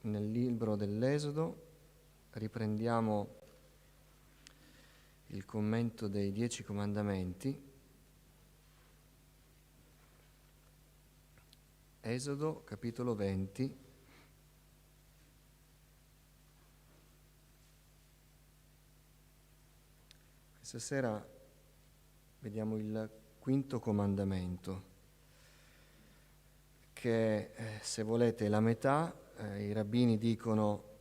nel libro dell'Esodo, riprendiamo il commento dei 10 comandamenti. Esodo, capitolo 20. Questa sera vediamo il quinto comandamento, che se volete è la metà. I rabbini dicono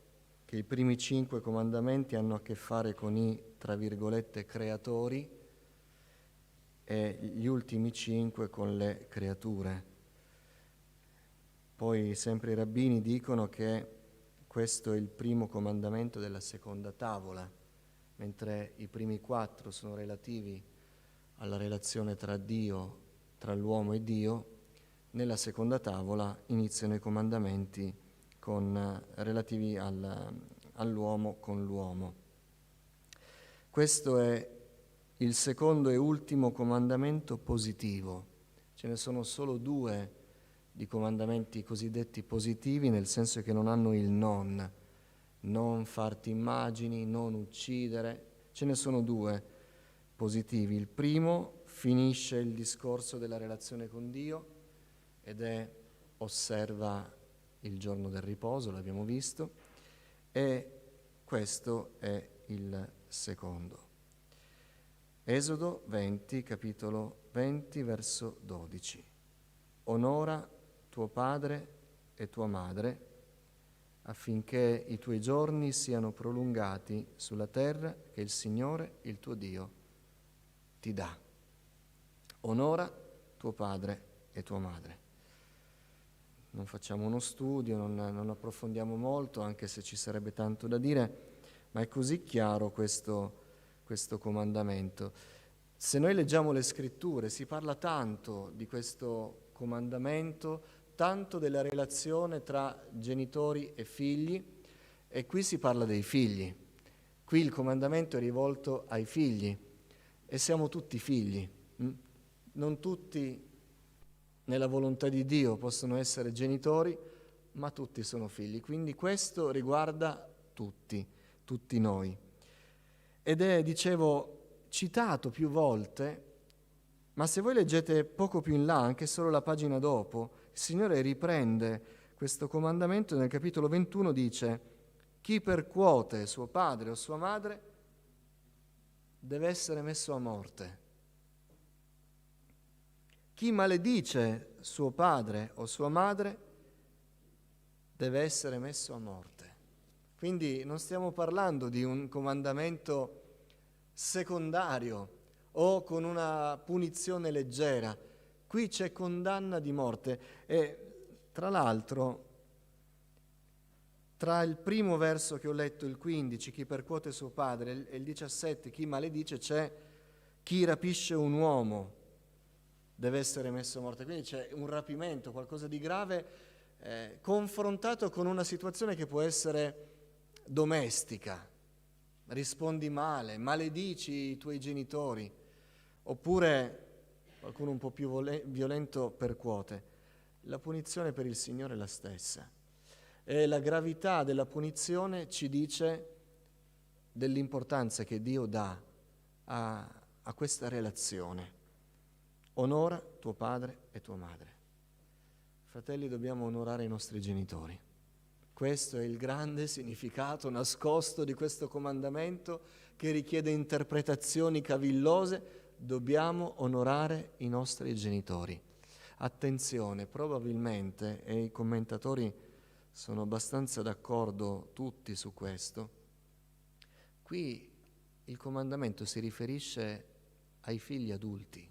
che i primi 5 comandamenti hanno a che fare con i, tra virgolette, creatori, e gli ultimi 5 con le creature. Poi sempre i rabbini dicono che questo è il primo comandamento della seconda tavola, mentre i primi 4 sono relativi alla relazione tra Dio, tra l'uomo e Dio. Nella seconda tavola iniziano i comandamenti relativi all'uomo con l'uomo. Questo è il secondo e ultimo comandamento positivo. Ce ne sono solo 2 di comandamenti cosiddetti positivi, nel senso che non hanno il non farti immagini, non uccidere. Ce ne sono 2 positivi. Il primo finisce il discorso della relazione con Dio ed è osserva il giorno del riposo, l'abbiamo visto, e questo è il secondo. Esodo 20, capitolo 20, verso 12. Onora tuo padre e tua madre, affinché i tuoi giorni siano prolungati sulla terra che il Signore, il tuo Dio, ti dà. Onora tuo padre e tua madre. Non facciamo uno studio, non approfondiamo molto, anche se ci sarebbe tanto da dire, ma è così chiaro questo comandamento. Se noi leggiamo le scritture, si parla tanto di questo comandamento, tanto della relazione tra genitori e figli, e qui si parla dei figli. Qui il comandamento è rivolto ai figli, e siamo tutti figli. Non tutti nella volontà di Dio possono essere genitori, ma tutti sono figli. Quindi questo riguarda tutti noi. Ed è, dicevo, citato più volte, ma se voi leggete poco più in là, anche solo la pagina dopo, il Signore riprende questo comandamento. Nel capitolo 21 dice: chi percuote suo padre o sua madre deve essere messo a morte. Chi maledice suo padre o sua madre deve essere messo a morte. Quindi non stiamo parlando di un comandamento secondario o con una punizione leggera. Qui c'è condanna di morte. E tra l'altro, tra il primo verso che ho letto, il 15, chi percuote suo padre, e il 17, chi maledice, c'è chi rapisce un uomo deve essere messo a morte. Quindi c'è un rapimento, qualcosa di grave, confrontato con una situazione che può essere domestica. Rispondi male, maledici i tuoi genitori, oppure qualcuno un po' più violento percuote. La punizione per il Signore è la stessa, e la gravità della punizione ci dice dell'importanza che Dio dà a questa relazione. Onora tuo padre e tua madre. Fratelli, dobbiamo onorare i nostri genitori. Questo è il grande significato nascosto di questo comandamento, che richiede interpretazioni cavillose. Dobbiamo onorare i nostri genitori. Attenzione, probabilmente, e i commentatori sono abbastanza d'accordo tutti su questo, qui il comandamento si riferisce ai figli adulti,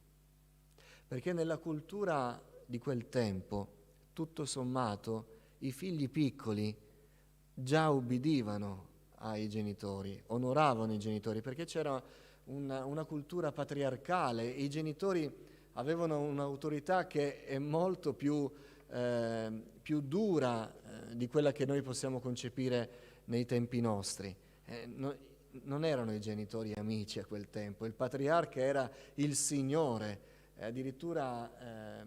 perché nella cultura di quel tempo, tutto sommato, i figli piccoli già ubbidivano ai genitori, onoravano i genitori, perché c'era una cultura patriarcale. I genitori avevano un'autorità che è molto più dura di quella che noi possiamo concepire nei tempi nostri. Non erano i genitori amici a quel tempo, il patriarca era il Signore. Addirittura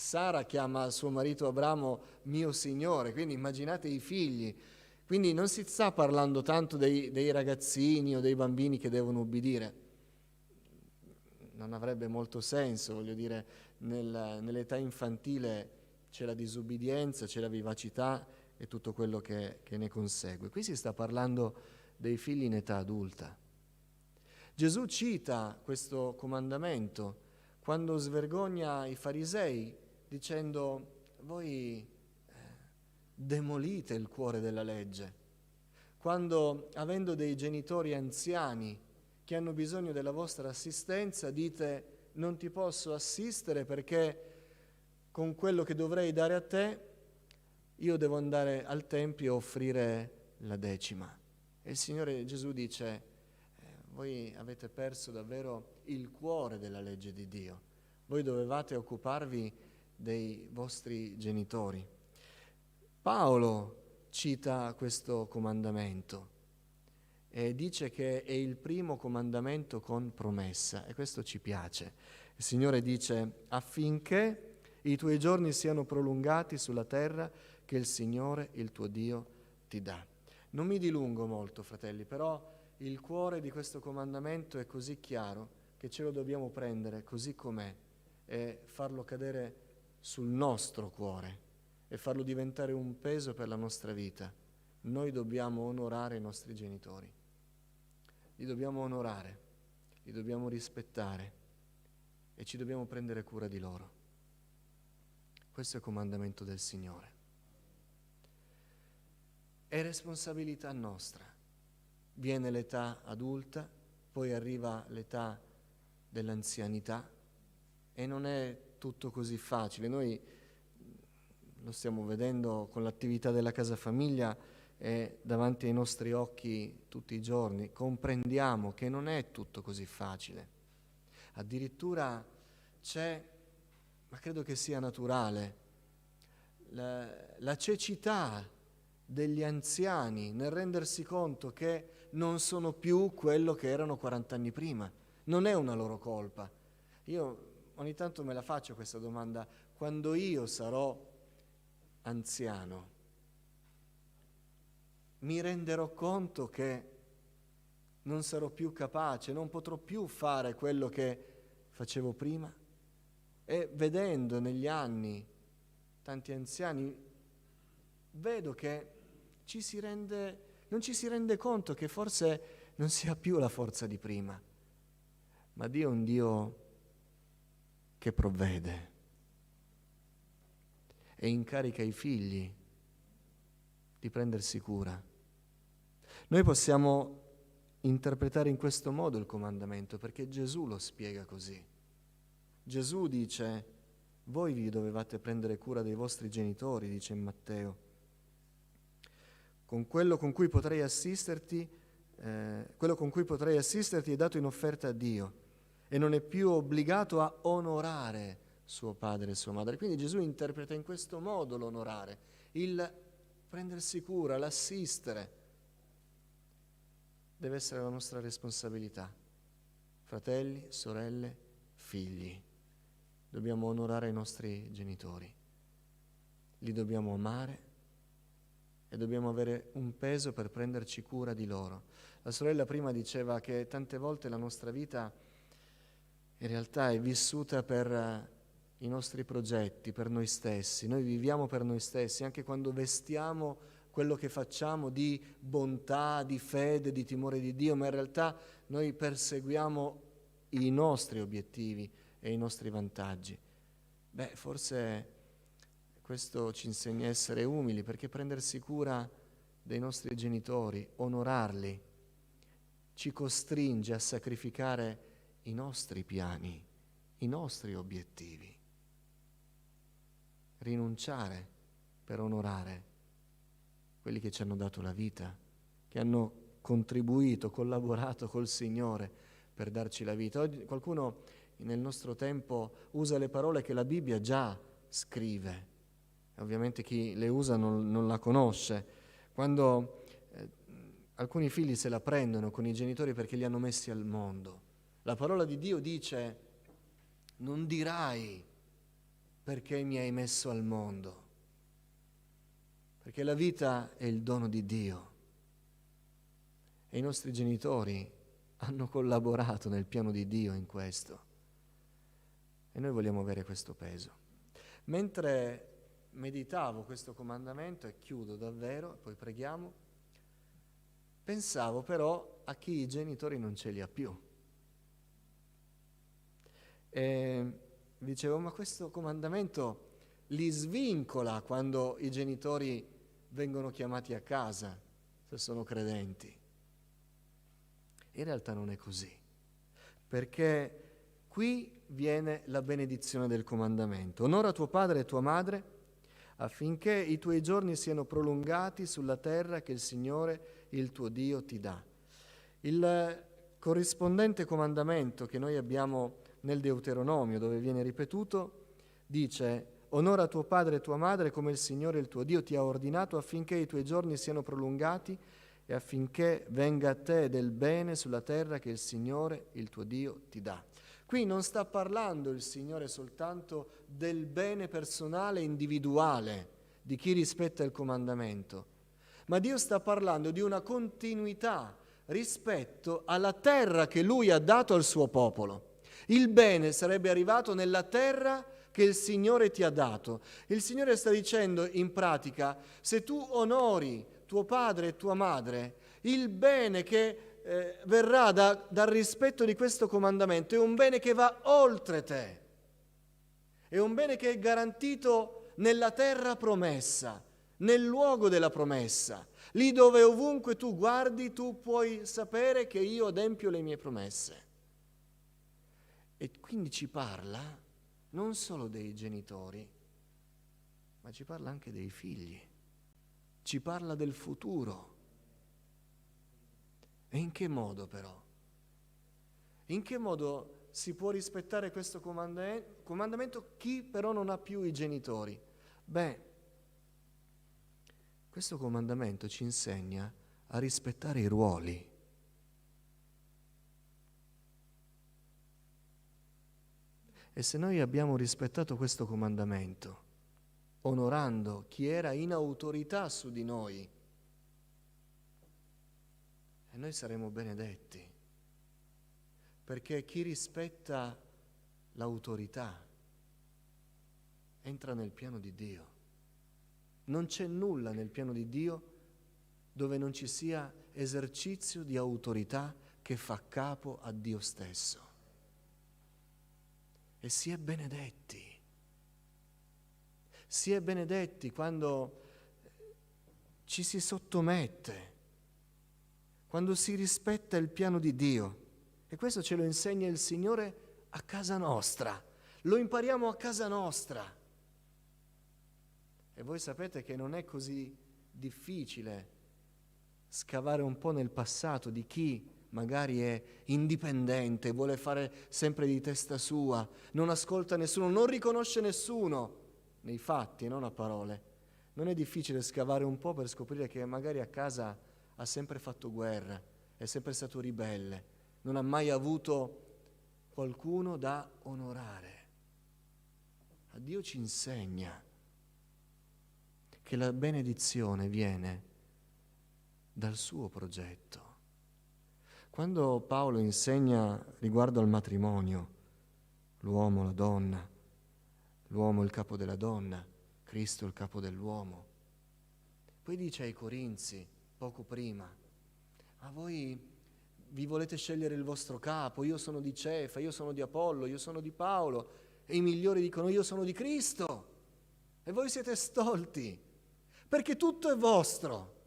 Sara chiama suo marito Abramo mio Signore, quindi immaginate i figli. Quindi non si sta parlando tanto dei ragazzini o dei bambini che devono ubbidire. Non avrebbe molto senso, voglio dire, nell'età infantile c'è la disubbidienza, c'è la vivacità e tutto quello che ne consegue. Qui si sta parlando dei figli in età adulta. Gesù cita questo comandamento quando svergogna i farisei dicendo: voi demolite il cuore della legge. Quando, avendo dei genitori anziani che hanno bisogno della vostra assistenza, dite: non ti posso assistere perché con quello che dovrei dare a te io devo andare al Tempio e offrire la decima. E il Signore Gesù dice: voi avete perso davvero il cuore della legge di Dio. Voi dovevate occuparvi dei vostri genitori. Paolo cita questo comandamento e dice che è il primo comandamento con promessa, e questo ci piace. Il Signore dice: affinché i tuoi giorni siano prolungati sulla terra che il Signore, il tuo Dio, ti dà. Non mi dilungo molto, fratelli, però il cuore di questo comandamento è così chiaro che ce lo dobbiamo prendere così com'è e farlo cadere sul nostro cuore e farlo diventare un peso per la nostra vita. Noi dobbiamo onorare i nostri genitori, li dobbiamo onorare, li dobbiamo rispettare e ci dobbiamo prendere cura di loro. Questo è il comandamento del Signore. È responsabilità nostra. Viene l'età adulta, poi arriva l'età dell'anzianità e non è tutto così facile. Noi lo stiamo vedendo con l'attività della Casa Famiglia e davanti ai nostri occhi tutti i giorni. Comprendiamo che non è tutto così facile. Addirittura c'è, ma credo che sia naturale, la cecità degli anziani nel rendersi conto che non sono più quello che erano 40 anni prima. Non è una loro colpa. Io ogni tanto me la faccio questa domanda: quando io sarò anziano, mi renderò conto che non sarò più capace, non potrò più fare quello che facevo prima? E vedendo negli anni tanti anziani, vedo che non ci si rende conto che forse non si ha più la forza di prima. Ma Dio è un Dio che provvede e incarica i figli di prendersi cura. Noi possiamo interpretare in questo modo il comandamento perché Gesù lo spiega così. Gesù dice: voi vi dovevate prendere cura dei vostri genitori, dice in Matteo. Quello con cui potrei assisterti è dato in offerta a Dio e non è più obbligato a onorare suo padre e sua madre. Quindi Gesù interpreta in questo modo l'onorare, il prendersi cura, l'assistere. Deve essere la nostra responsabilità. Fratelli, sorelle, figli. Dobbiamo onorare i nostri genitori. Li dobbiamo amare e dobbiamo avere un peso per prenderci cura di loro. La sorella prima diceva che tante volte la nostra vita in realtà è vissuta per i nostri progetti, per noi stessi. Noi viviamo per noi stessi, anche quando vestiamo quello che facciamo di bontà, di fede, di timore di Dio, ma in realtà noi perseguiamo i nostri obiettivi e i nostri vantaggi. Forse questo ci insegna a essere umili, perché prendersi cura dei nostri genitori, onorarli, ci costringe a sacrificare i nostri piani, i nostri obiettivi. Rinunciare per onorare quelli che ci hanno dato la vita, che hanno contribuito, collaborato col Signore per darci la vita. Oggi qualcuno nel nostro tempo usa le parole che la Bibbia già scrive. Ovviamente chi le usa non la conosce. Quando alcuni figli se la prendono con i genitori perché li hanno messi al mondo. La parola di Dio dice: non dirai perché mi hai messo al mondo. Perché la vita è il dono di Dio e i nostri genitori hanno collaborato nel piano di Dio in questo e noi vogliamo avere questo peso. Mentre meditavo questo comandamento, e chiudo davvero, poi preghiamo, pensavo però a chi i genitori non ce li ha più. E dicevo, ma questo comandamento li svincola quando i genitori vengono chiamati a casa, se sono credenti. In realtà non è così, perché qui viene la benedizione del comandamento. Onora tuo padre e tua madre affinché i tuoi giorni siano prolungati sulla terra che il Signore, il tuo Dio, ti dà. Il corrispondente comandamento che noi abbiamo nel Deuteronomio, dove viene ripetuto, dice: onora tuo padre e tua madre come il Signore, il tuo Dio, ti ha ordinato affinché i tuoi giorni siano prolungati e affinché venga a te del bene sulla terra che il Signore, il tuo Dio, ti dà. Qui non sta parlando il Signore soltanto del bene personale e individuale di chi rispetta il comandamento, ma Dio sta parlando di una continuità rispetto alla terra che Lui ha dato al suo popolo. Il bene sarebbe arrivato nella terra che il Signore ti ha dato. Il Signore sta dicendo in pratica, se tu onori tuo padre e tua madre, il bene che verrà dal rispetto di questo comandamento è un bene che va oltre te, è un bene che è garantito nella terra promessa, nel luogo della promessa, lì dove ovunque tu guardi tu puoi sapere che io adempio le mie promesse. E quindi ci parla non solo dei genitori, ma ci parla anche dei figli, ci parla del futuro. E in che modo però? In che modo si può rispettare questo comandamento chi però non ha più i genitori? Beh, questo comandamento ci insegna a rispettare i ruoli. E se noi abbiamo rispettato questo comandamento, onorando chi era in autorità su di noi, e noi saremo benedetti, perché chi rispetta l'autorità entra nel piano di Dio. Non c'è nulla nel piano di Dio dove non ci sia esercizio di autorità che fa capo a Dio stesso. E si è benedetti quando ci si sottomette, quando si rispetta il piano di Dio. E questo ce lo insegna il Signore a casa nostra, lo impariamo a casa nostra. E voi sapete che non è così difficile scavare un po' nel passato di chi magari è indipendente, vuole fare sempre di testa sua, non ascolta nessuno, non riconosce nessuno, nei fatti, non a parole. Non è difficile scavare un po' per scoprire che magari a casa ha sempre fatto guerra, è sempre stato ribelle, non ha mai avuto qualcuno da onorare. A Dio ci insegna che la benedizione viene dal suo progetto. Quando Paolo insegna riguardo al matrimonio, l'uomo, la donna, l'uomo il capo della donna, Cristo il capo dell'uomo, poi dice ai Corinzi, poco prima, ma voi vi volete scegliere il vostro capo, io sono di Cefa, io sono di Apollo, io sono di Paolo, e i migliori dicono io sono di Cristo, e voi siete stolti, perché tutto è vostro.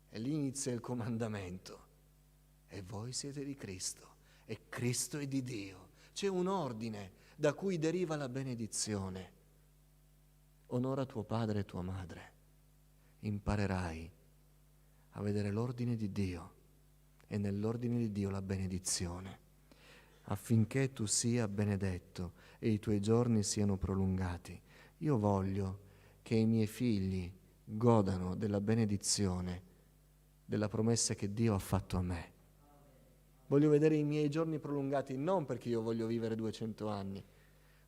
E lì inizia il comandamento, e voi siete di Cristo, e Cristo è di Dio. C'è un ordine da cui deriva la benedizione. Onora tuo padre e tua madre, imparerai a vedere l'ordine di Dio e nell'ordine di Dio la benedizione, affinché tu sia benedetto e i tuoi giorni siano prolungati. Io voglio che i miei figli godano della benedizione, della promessa che Dio ha fatto a me. Voglio vedere i miei giorni prolungati non perché io voglio vivere 200 anni,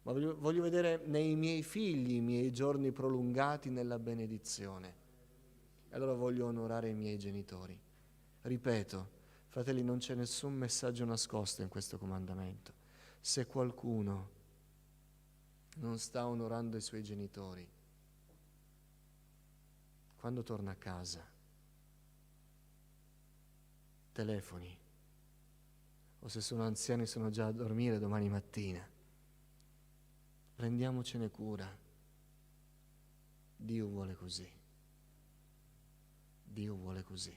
ma voglio vedere nei miei figli i miei giorni prolungati nella benedizione. E allora voglio onorare i miei genitori. Ripeto, fratelli, non c'è nessun messaggio nascosto in questo comandamento. Se qualcuno non sta onorando i suoi genitori, quando torna a casa, telefoni, o se sono anziani sono già a dormire domani mattina. Prendiamocene cura. Dio vuole così. Dio vuole così.